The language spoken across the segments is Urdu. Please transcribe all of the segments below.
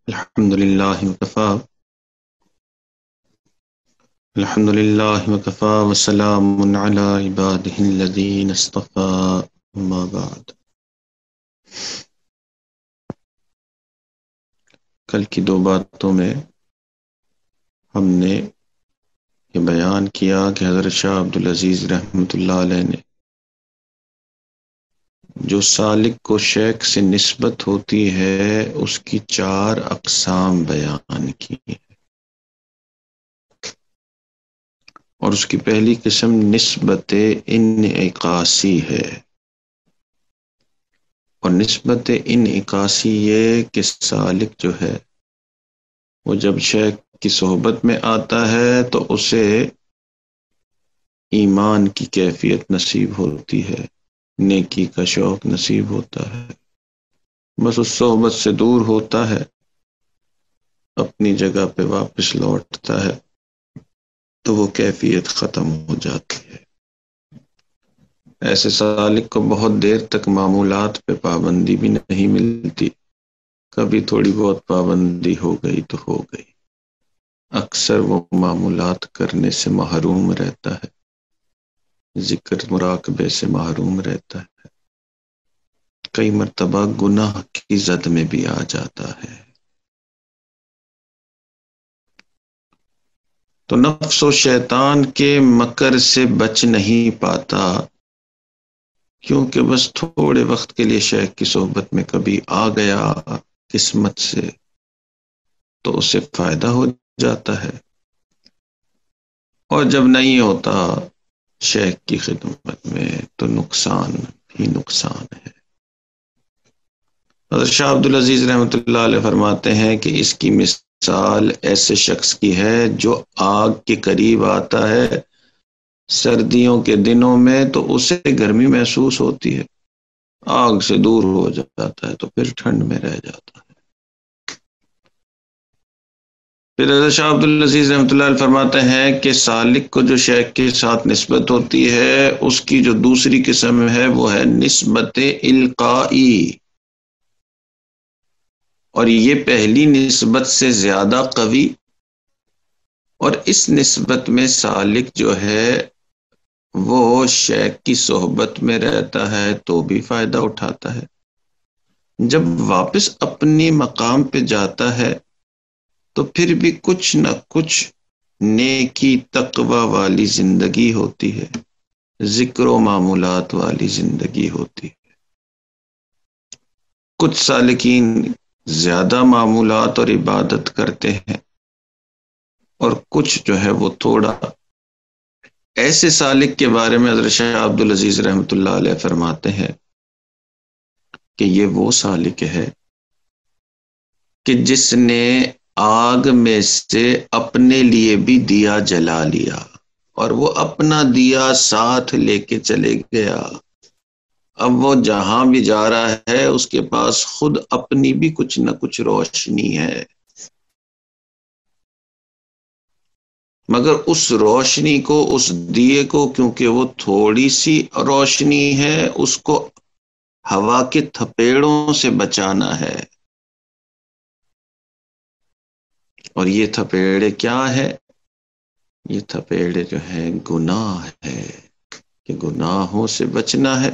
الحمد لله وكفى وسلام على عباده الذين اصطفى أما بعد. کل کی دو باتوں میں ہم نے یہ بیان کیا کہ حضرت شاہ عبدالعزیز رحمۃ اللہ علیہ نے جو سالک کو شیخ سے نسبت ہوتی ہے اس کی 4 اقسام بیان کی، اور اس کی پہلی قسم نسبت انعکاسی ہے، اور نسبت انعکاسی یہ کہ سالک جو ہے وہ جب شیخ کی صحبت میں آتا ہے تو اسے ایمان کی کیفیت نصیب ہوتی ہے، نیکی کا شوق نصیب ہوتا ہے، بس اس صحبت سے دور ہوتا ہے، اپنی جگہ پہ واپس لوٹتا ہے تو وہ کیفیت ختم ہو جاتی ہے۔ ایسے سالک کو بہت دیر تک معمولات پہ پابندی بھی نہیں ملتی، کبھی تھوڑی بہت پابندی ہو گئی تو ہو گئی، اکثر وہ معمولات کرنے سے محروم رہتا ہے، ذکر مراقبے سے محروم رہتا ہے، کئی مرتبہ گناہ کی زد میں بھی آ جاتا ہے۔ تو نفس و شیطان کے مکر سے بچ نہیں پاتا، کیونکہ بس تھوڑے وقت کے لیے شیخ کی صحبت میں کبھی آ گیا قسمت سے تو اسے فائدہ ہو جاتا ہے، اور جب نہیں ہوتا شیخ کی خدمت میں تو نقصان ہی نقصان ہے۔ حضرت شاہ عبدالعزیز رحمۃ اللہ علیہ فرماتے ہیں کہ اس کی مثال ایسے شخص کی ہے جو آگ کے قریب آتا ہے سردیوں کے دنوں میں تو اسے گرمی محسوس ہوتی ہے، آگ سے دور ہو جاتا ہے تو پھر ٹھنڈ میں رہ جاتا ہے۔ پھر حضرت شاہ عبدالعزیز رحمۃ اللہ علیہ فرماتے ہیں کہ سالک کو جو شیخ کے ساتھ نسبت ہوتی ہے اس کی جو دوسری قسم ہے وہ ہے نسبت القائی، اور یہ پہلی نسبت سے زیادہ قوی، اور اس نسبت میں سالک جو ہے وہ شیخ کی صحبت میں رہتا ہے تو بھی فائدہ اٹھاتا ہے، جب واپس اپنی مقام پہ جاتا ہے تو پھر بھی کچھ نہ کچھ نیکی تقوی والی زندگی ہوتی ہے، ذکر و معمولات والی زندگی ہوتی ہے۔ کچھ سالکین زیادہ معمولات اور عبادت کرتے ہیں، اور کچھ جو ہے وہ تھوڑا۔ ایسے سالک کے بارے میں حضرت شاہ عبدالعزیز رحمۃ اللہ علیہ فرماتے ہیں کہ یہ وہ سالک ہے کہ جس نے آگ میں سے اپنے لیے بھی دیا جلا لیا اور وہ اپنا دیا ساتھ لے کے چلے گیا، اب وہ جہاں بھی جا رہا ہے اس کے پاس خود اپنی بھی کچھ نہ کچھ روشنی ہے، مگر اس روشنی کو، اس دیے کو، کیونکہ وہ تھوڑی سی روشنی ہے، اس کو ہوا کے تھپیڑوں سے بچانا ہے، اور یہ تھپیڑے کیا ہے؟ یہ تھپیڑے جو ہیں گناہ ہے، کہ گناہوں سے بچنا ہے،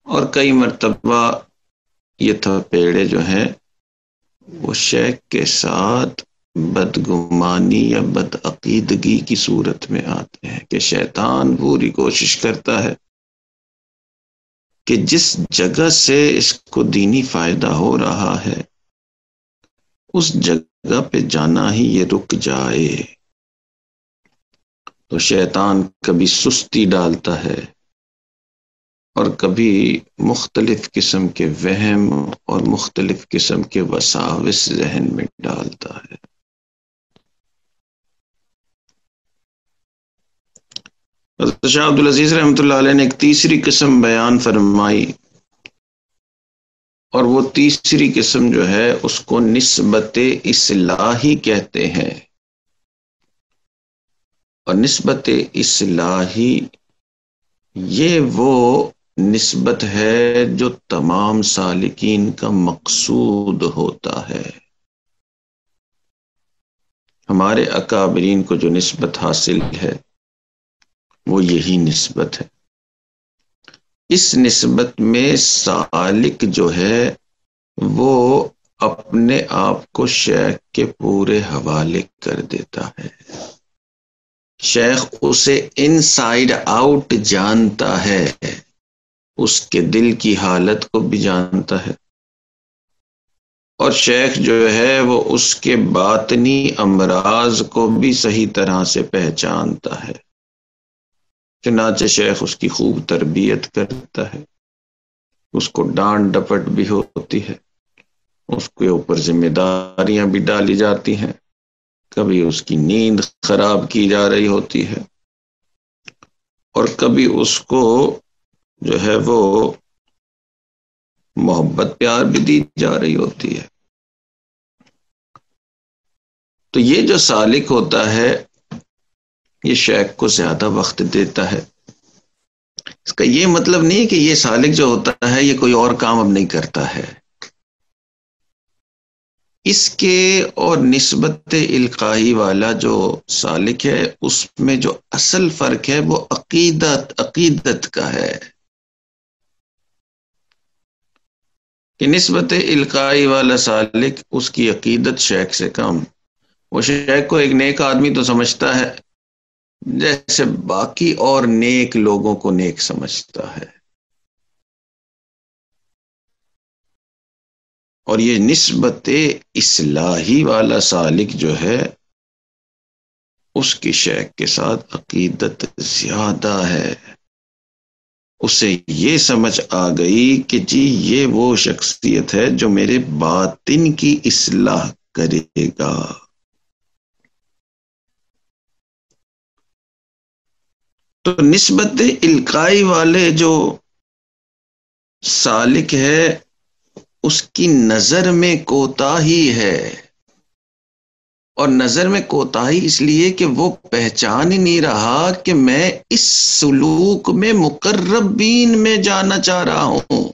اور کئی مرتبہ یہ تھپیڑے جو ہیں وہ شیخ کے ساتھ بدگمانی یا بدعقیدگی کی صورت میں آتے ہیں، کہ شیطان پوری کوشش کرتا ہے کہ جس جگہ سے اس کو دینی فائدہ ہو رہا ہے اس جگہ پہ جانا ہی یہ رک جائے، تو شیطان کبھی سستی ڈالتا ہے اور کبھی مختلف قسم کے وہم اور مختلف قسم کے وساوس ذہن میں ڈالتا ہے۔ حضرت شاہ عبدالعزیز رحمۃ اللہ علیہ نے ایک تیسری قسم بیان فرمائی، اور وہ تیسری قسم جو ہے اس کو نسبت اصلاحی کہتے ہیں، اور نسبت اصلاحی یہ وہ نسبت ہے جو تمام سالکین کا مقصود ہوتا ہے. ہمارے اکابرین کو جو نسبت حاصل ہے وہ یہی نسبت ہے. اس نسبت میں سالک جو ہے وہ اپنے آپ کو شیخ کے پورے حوالے کر دیتا ہے. شیخ اسے ان سائڈ آؤٹ جانتا ہے، اس کے دل کی حالت کو بھی جانتا ہے، اور شیخ جو ہے وہ اس کے باطنی امراض کو بھی صحیح طرح سے پہچانتا ہے. چنانچہ شیخ اس کی خوب تربیت کرتا ہے، اس کو ڈانٹ ڈپٹ بھی ہوتی ہے، اس کے اوپر ذمہ داریاں بھی ڈالی جاتی ہیں، کبھی اس کی نیند خراب کی جا رہی ہوتی ہے، اور کبھی اس کو جو ہے وہ محبت پیار بھی دی جا رہی ہوتی ہے. تو یہ جو سالک ہوتا ہے یہ شیخ کو زیادہ وقت دیتا ہے. اس کا یہ مطلب نہیں کہ یہ سالک جو ہوتا ہے یہ کوئی اور کام اب نہیں کرتا ہے. اس کے اور نسبت القائی والا جو سالک ہے اس میں جو اصل فرق ہے وہ عقیدت کا ہے. کہ نسبت القائی والا سالک اس کی عقیدت شیخ سے کم. وہ شیخ کو ایک نیک آدمی تو سمجھتا ہے جیسے باقی اور نیک لوگوں کو نیک سمجھتا ہے. اور یہ نسبت اصلاحی والا سالک جو ہے اس کی شیخ کے ساتھ عقیدت زیادہ ہے. اسے یہ سمجھ آ گئی کہ جی یہ وہ شخصیت ہے جو میرے باطن کی اصلاح کرے گا. تو نسبت القائی والے جو سالک ہے اس کی نظر میں کوتاہی ہے، اور نظر میں کوتاہی اس لیے کہ وہ پہچان ہی نہیں رہا کہ میں اس سلوک میں مقربین میں جانا چاہ رہا ہوں.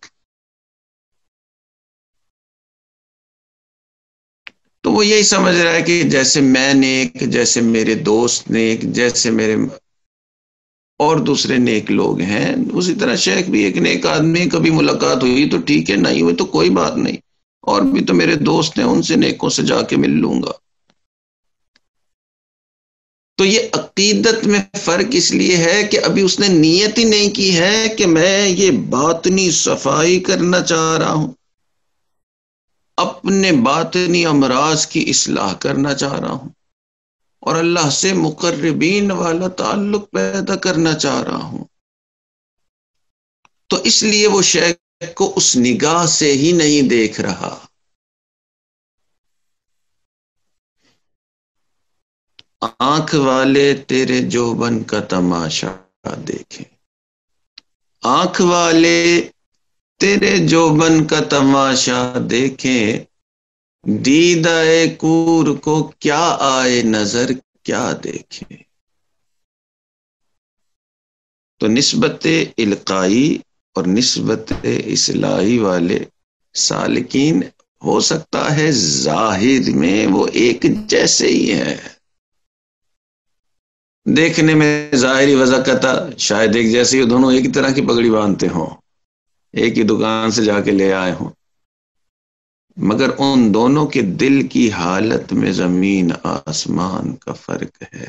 تو وہ یہی سمجھ رہا ہے کہ جیسے میں نیک، جیسے میرے دوست نیک، جیسے میرے اور دوسرے نیک لوگ ہیں اسی طرح شیخ بھی ایک نیک آدمی. کبھی ملاقات ہوئی تو ٹھیک ہے، نہیں ہوئی تو کوئی بات نہیں، اور بھی تو میرے دوست ہیں، ان سے نیکوں سے جا کے مل لوں گا. تو یہ عقیدت میں فرق اس لیے ہے کہ ابھی اس نے نیت ہی نہیں کی ہے کہ میں یہ باطنی صفائی کرنا چاہ رہا ہوں، اپنے باطنی امراض کی اصلاح کرنا چاہ رہا ہوں، اور اللہ سے مقربین والا تعلق پیدا کرنا چاہ رہا ہوں. تو اس لیے وہ شیخ کو اس نگاہ سے ہی نہیں دیکھ رہا. آنکھ والے تیرے جوبن کا تماشا دیکھیں، آنکھ والے تیرے جوبن کا تماشا دیکھیں، دیدہ کور کو کیا آئے نظر کیا دیکھیں. تو نسبت القائی اور نسبت اصلاحی والے سالکین ہو سکتا ہے ظاہر میں وہ ایک جیسے ہی ہیں، دیکھنے میں ظاہری وضاحت شاید ایک جیسے ہی، دونوں ایک ہی طرح کی پگڑی باندھتے ہوں، ایک ہی دکان سے جا کے لے آئے ہوں، مگر ان دونوں کے دل کی حالت میں زمین آسمان کا فرق ہے.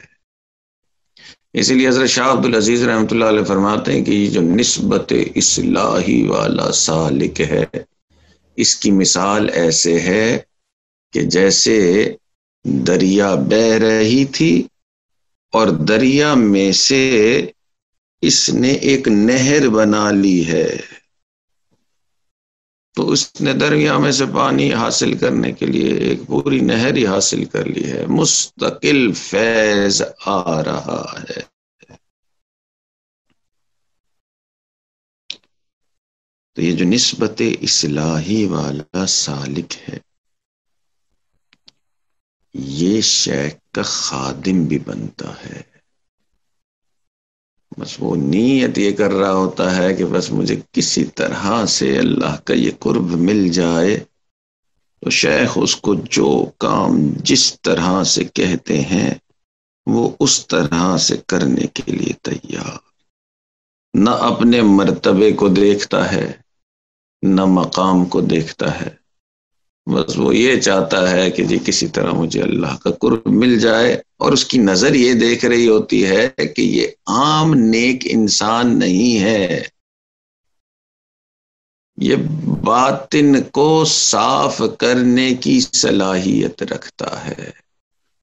اسی لیے حضرت شاہ عبد العزیز رحمۃ اللہ علیہ فرماتے ہیں کہ یہ جو نسبت اصلاحی والا سالک ہے اس کی مثال ایسے ہے کہ جیسے دریا بہہ رہی تھی اور دریا میں سے اس نے ایک نہر بنا لی ہے، تو اس نے دریا میں سے پانی حاصل کرنے کے لیے ایک پوری نہر ہی حاصل کر لی ہے، مستقل فیض آ رہا ہے. تو یہ جو نسبت اصلاحی والا سالک ہے یہ شیخ کا خادم بھی بنتا ہے. بس وہ نیت یہ کر رہا ہوتا ہے کہ بس مجھے کسی طرح سے اللہ کا یہ قرب مل جائے، تو شیخ اس کو جو کام جس طرح سے کہتے ہیں وہ اس طرح سے کرنے کے لیے تیار، نہ اپنے مرتبے کو دیکھتا ہے نہ مقام کو دیکھتا ہے، بس وہ یہ چاہتا ہے کہ جی کسی طرح مجھے اللہ کا قرب مل جائے، اور اس کی نظر یہ دیکھ رہی ہوتی ہے کہ یہ عام نیک انسان نہیں ہے، یہ باطن کو صاف کرنے کی صلاحیت رکھتا ہے۔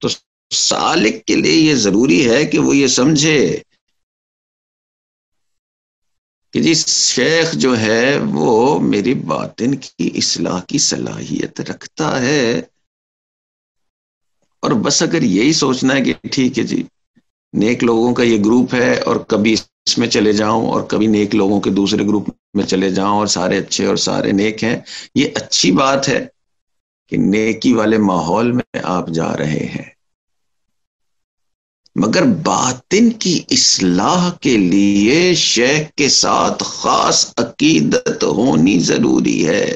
تو سالک کے لیے یہ ضروری ہے کہ وہ یہ سمجھے کہ جی شیخ جو ہے وہ میری باطن کی اصلاح کی صلاحیت رکھتا ہے، اور بس اگر یہی سوچنا ہے کہ ٹھیک ہے جی نیک لوگوں کا یہ گروپ ہے اور کبھی اس میں چلے جاؤں اور کبھی نیک لوگوں کے دوسرے گروپ میں چلے جاؤں اور سارے اچھے اور سارے نیک ہیں، یہ اچھی بات ہے کہ نیکی والے ماحول میں آپ جا رہے ہیں، مگر باطن کی اصلاح کے لیے شیخ کے ساتھ خاص عقیدت ہونی ضروری ہے۔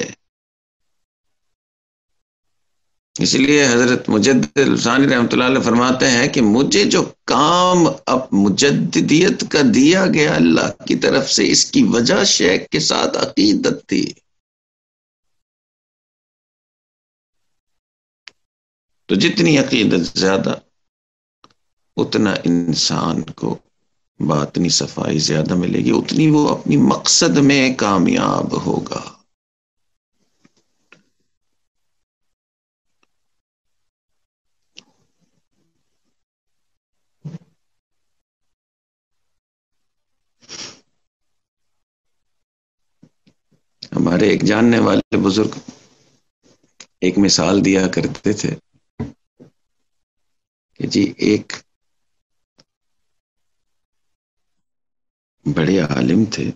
اس لیے حضرت مجدد الثانی رحمۃ اللہ علیہ فرماتے ہیں کہ مجھے جو کام اب مجددیت کا دیا گیا اللہ کی طرف سے، اس کی وجہ شیخ کے ساتھ عقیدت تھی۔ تو جتنی عقیدت زیادہ اتنا انسان کو باطنی صفائی زیادہ ملے گی، اتنی وہ اپنی مقصد میں کامیاب ہوگا۔ ہمارے ایک جاننے والے بزرگ ایک مثال دیا کرتے تھے کہ جی ایک بڑے عالم تھے،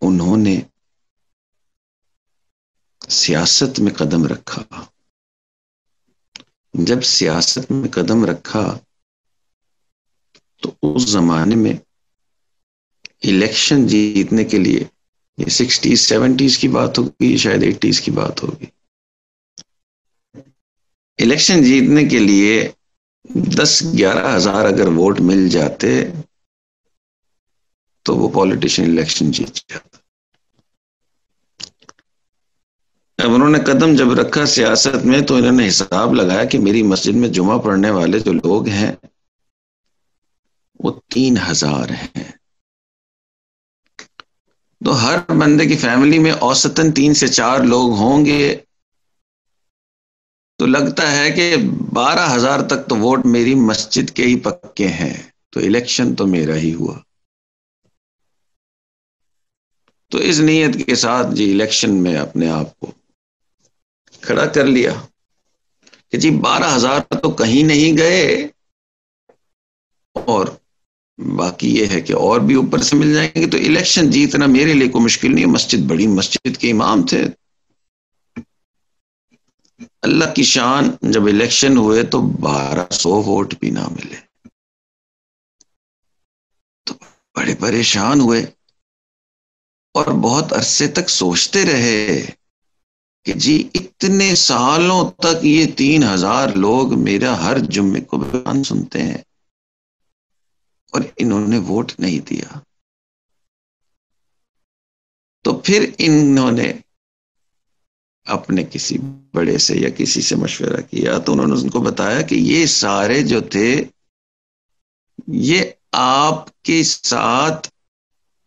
انہوں نے سیاست میں قدم رکھا۔ جب سیاست میں قدم رکھا تو اس زمانے میں الیکشن جیتنے کے لیے، یہ 60s 70s کی بات ہوگی، شاید 80s کی بات ہوگی، الیکشن جیتنے کے لیے 10-11 ہزار اگر ووٹ مل جاتے تو وہ پولیٹیشین الیکشن جیت جاتا۔ اب انہوں نے قدم جب رکھا سیاست میں تو انہوں نے حساب لگایا کہ میری مسجد میں جمعہ پڑھنے والے جو لوگ ہیں وہ 3,000 ہیں، تو ہر بندے کی فیملی میں اوسطاً 3 سے 4 لوگ ہوں گے، تو لگتا ہے کہ 12,000 تک تو ووٹ میری مسجد کے ہی پکے ہیں، تو الیکشن تو میرا ہی ہوا۔ تو اس نیت کے ساتھ جی الیکشن میں اپنے آپ کو کھڑا کر لیا کہ جی 12,000 تو کہیں نہیں گئے، اور باقی یہ ہے کہ اور بھی اوپر سے مل جائیں گے، تو الیکشن جیتنا میرے لیے کوئی مشکل نہیں ہے، مسجد بڑی مسجد کے امام تھے۔ اللہ کی شان، جب الیکشن ہوئے تو 1,200 ووٹ بھی نہ ملے، تو بڑے پریشان ہوئے اور بہت عرصے تک سوچتے رہے کہ جی اتنے سالوں تک یہ 3,000 لوگ میرا ہر جمعے کو بیان سنتے ہیں اور انہوں نے ووٹ نہیں دیا۔ تو پھر انہوں نے اپنے کسی بڑے سے یا کسی سے مشورہ کیا، تو انہوں نے ان کو بتایا کہ یہ سارے جو تھے یہ آپ کے ساتھ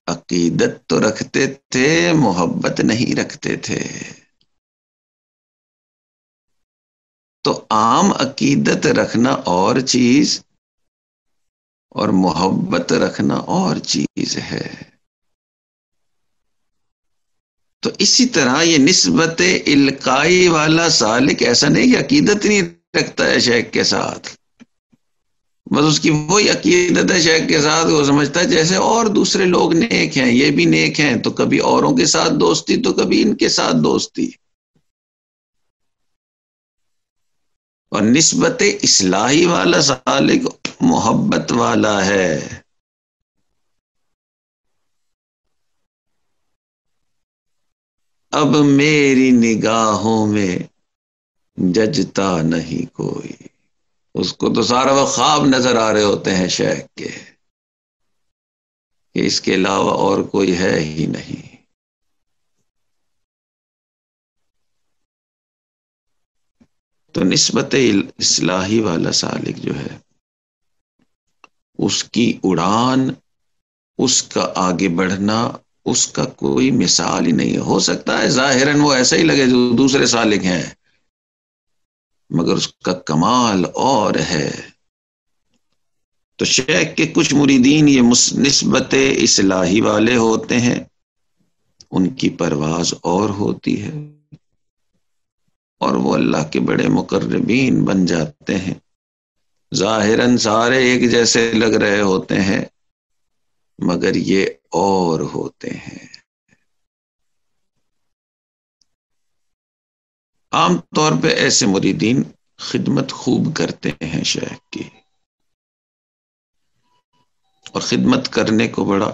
عقیدت تو رکھتے تھے، محبت نہیں رکھتے تھے۔ تو عام عقیدت رکھنا اور چیز اور محبت رکھنا اور چیز ہے۔ تو اسی طرح یہ نسبت القائی والا سالک ایسا نہیں کہ عقیدت نہیں رکھتا ہے شیخ کے ساتھ، بس اس کی وہی عقیدت ہے شیخ کے ساتھ، وہ سمجھتا ہے جیسے اور دوسرے لوگ نیک ہیں یہ بھی نیک ہیں، تو کبھی اوروں کے ساتھ دوستی تو کبھی ان کے ساتھ دوستی۔ اور نسبت اصلاحی والا سالک محبت والا ہے. اب میری نگاہوں میں ججتا نہیں کوئی. اس کو تو سارا وہ خواب نظر آ رہے ہوتے ہیں شیخ کے کہ اس کے علاوہ اور کوئی ہے ہی نہیں. تو نسبت اصلاحی والا سالک جو ہے اس کی اڑان، اس کا آگے بڑھنا، اس کا کوئی مثال ہی نہیں. ہو سکتا ہے ظاہراً وہ ایسا ہی لگے جو دوسرے سالک ہیں، مگر اس کا کمال اور ہے. تو شیخ کے کچھ مریدین یہ نسبت اصلاحی والے ہوتے ہیں، ان کی پرواز اور ہوتی ہے، اور وہ اللہ کے بڑے مقربین بن جاتے ہیں. ظاہراً سارے ایک جیسے لگ رہے ہوتے ہیں، مگر یہ اور ہوتے ہیں. عام طور پہ ایسے مریدین خدمت خوب کرتے ہیں شیخ کی، اور خدمت کرنے کو بڑا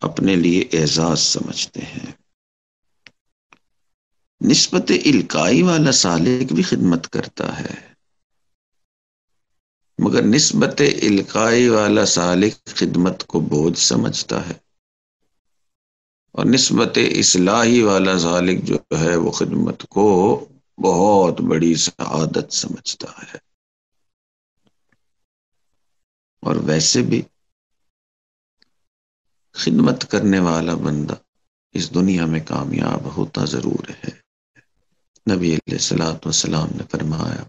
اپنے لیے اعزاز سمجھتے ہیں. نسبت القائی والا سالک بھی خدمت کرتا ہے، مگر نسبت القائی والا سالک خدمت کو بوجھ سمجھتا ہے، اور نسبت اصلاحی والا سالک جو ہے وہ خدمت کو بہت بڑی سعادت سمجھتا ہے. اور ویسے بھی خدمت کرنے والا بندہ اس دنیا میں کامیاب ہوتا ضرور ہے. نبی علیہ الصلوۃ والسلام نے فرمایا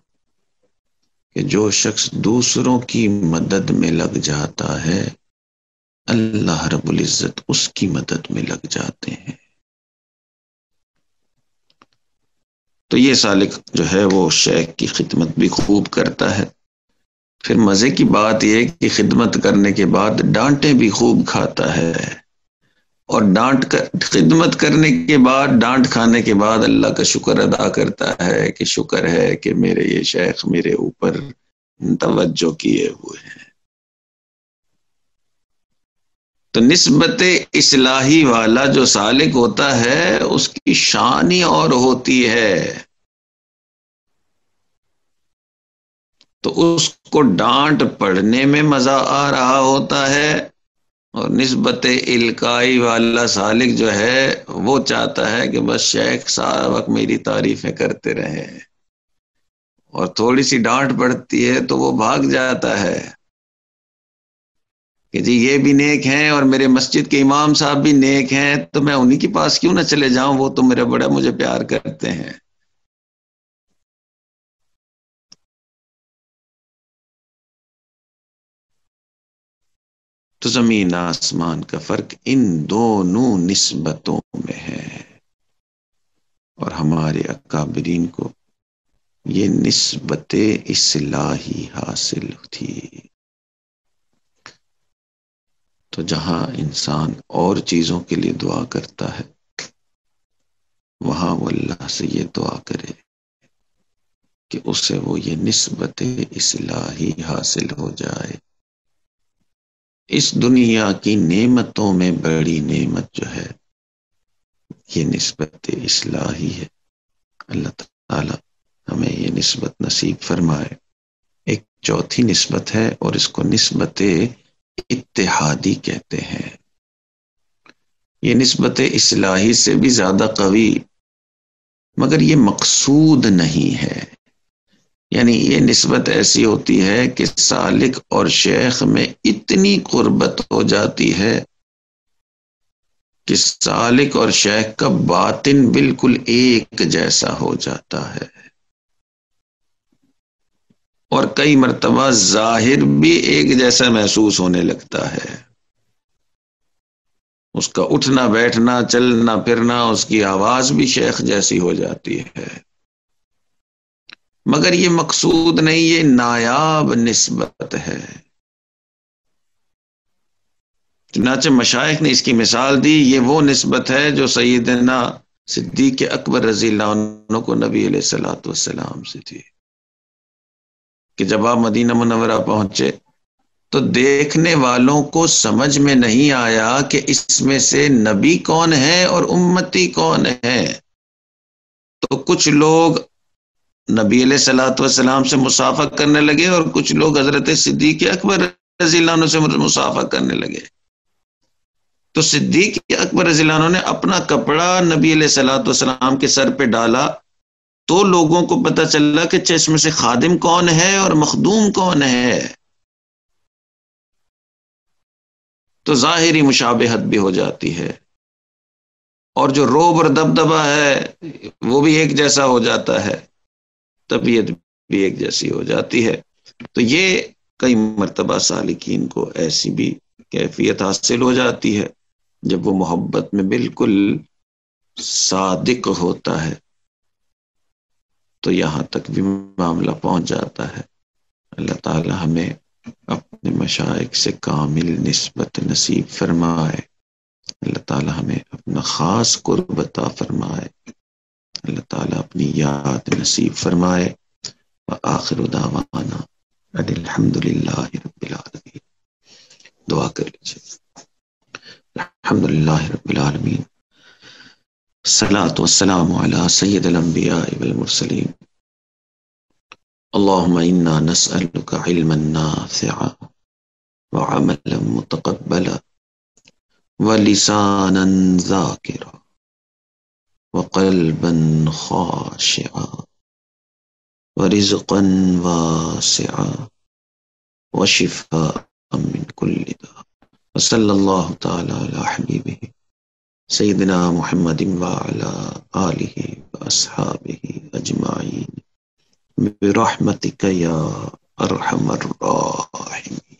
کہ جو شخص دوسروں کی مدد میں لگ جاتا ہے اللہ رب العزت اس کی مدد میں لگ جاتے ہیں. تو یہ سالک جو ہے وہ شیخ کی خدمت بھی خوب کرتا ہے. پھر مزے کی بات یہ کہ خدمت کرنے کے بعد ڈانٹیں بھی خوب کھاتا ہے، اور خدمت کرنے کے بعد، ڈانٹ کھانے کے بعد اللہ کا شکر ادا کرتا ہے کہ شکر ہے کہ میرے یہ شیخ میرے اوپر توجہ کیے ہوئے ہیں. تو نسبت اصلاحی والا جو سالک ہوتا ہے اس کی شان ہی اور ہوتی ہے. تو اس کو ڈانٹ پڑھنے میں مزہ آ رہا ہوتا ہے، اور نسبت القائی والا سالک جو ہے وہ چاہتا ہے کہ بس شیخ سارا وقت میری تعریفیں کرتے رہے، اور تھوڑی سی ڈانٹ پڑتی ہے تو وہ بھاگ جاتا ہے کہ جی یہ بھی نیک ہیں اور میرے مسجد کے امام صاحب بھی نیک ہیں، تو میں انہی کے پاس کیوں نہ چلے جاؤں، وہ تو میرا بڑا مجھے پیار کرتے ہیں. تو زمین آسمان کا فرق ان دونوں نسبتوں میں ہے. اور ہمارے اکابرین کو یہ نسبت اصلاحی حاصل تھی. تو جہاں انسان اور چیزوں کے لیے دعا کرتا ہے وہاں وہ اللہ سے یہ دعا کرے کہ اسے وہ یہ نسبت اصلاحی حاصل ہو جائے. اس دنیا کی نعمتوں میں بڑی نعمت جو ہے یہ نسبت اصلاحی ہے. اللہ تعالی ہمیں یہ نسبت نصیب فرمائے. ایک چوتھی نسبت ہے اور اس کو نسبت اتحادی کہتے ہیں. یہ نسبت اصلاحی سے بھی زیادہ قوی، مگر یہ مقصود نہیں ہے. یعنی یہ نسبت ایسی ہوتی ہے کہ سالک اور شیخ میں اتنی قربت ہو جاتی ہے کہ سالک اور شیخ کا باطن بالکل ایک جیسا ہو جاتا ہے، اور کئی مرتبہ ظاہر بھی ایک جیسا محسوس ہونے لگتا ہے. اس کا اٹھنا بیٹھنا چلنا پھرنا، اس کی آواز بھی شیخ جیسی ہو جاتی ہے. مگر یہ مقصود نہیں، یہ نایاب نسبت ہے. چنانچہ مشائخ نے اس کی مثال دی. یہ وہ نسبت ہے جو سیدنا صدیق اکبر رضی اللہ عنہ کو نبی علیہ الصلوۃ والسلام سے تھی. کہ جب آپ مدینہ منورہ پہنچے تو دیکھنے والوں کو سمجھ میں نہیں آیا کہ اس میں سے نبی کون ہے اور امتی کون ہے. تو کچھ لوگ نبی علیہ الصلوۃ والسلام سے مصافحہ کرنے لگے اور کچھ لوگ حضرت صدیق اکبر رضی اللہ عنہ سے مصافحہ کرنے لگے. تو صدیق اکبر رضی اللہ عنہ نے اپنا کپڑا نبی علیہ الصلوۃ والسلام کے سر پہ ڈالا تو لوگوں کو پتہ چلا کہ اس میں سے خادم کون ہے اور مخدوم کون ہے. تو ظاہری مشابہت بھی ہو جاتی ہے اور جو روب اور دبدبہ ہے وہ بھی ایک جیسا ہو جاتا ہے، طبیعت بھی ایک جیسی ہو جاتی ہے. تو یہ کئی مرتبہ سالکین کو ایسی بھی کیفیت حاصل ہو جاتی ہے جب وہ محبت میں بالکل صادق ہوتا ہے تو یہاں تک بھی معاملہ پہنچ جاتا ہے. اللہ تعالی ہمیں اپنے مشائخ سے کامل نسبت نصیب فرمائے. اللہ تعالی ہمیں اپنا خاص قرب عطا فرمائے. اللہ تعالی اپنی یاد نصیب فرمائے. وآخر دعوانا ان الحمدللہ رب العالمین. دعا کر لیجیے. الحمدللہ رب العالمین، الصلاۃ والسلام علی سید الانبیاء والمرسلین. اللهم انا نسألك علما نافعا وعملا متقبلا ولسانا ذاكرا وقلبا خاشعا ورزقا واسعا وشفاء من كل داء. وصلى الله تعالى على حبيبه سيدنا محمد وعلى آله وأصحابه أجمعين برحمتك يا أرحم الراحمين.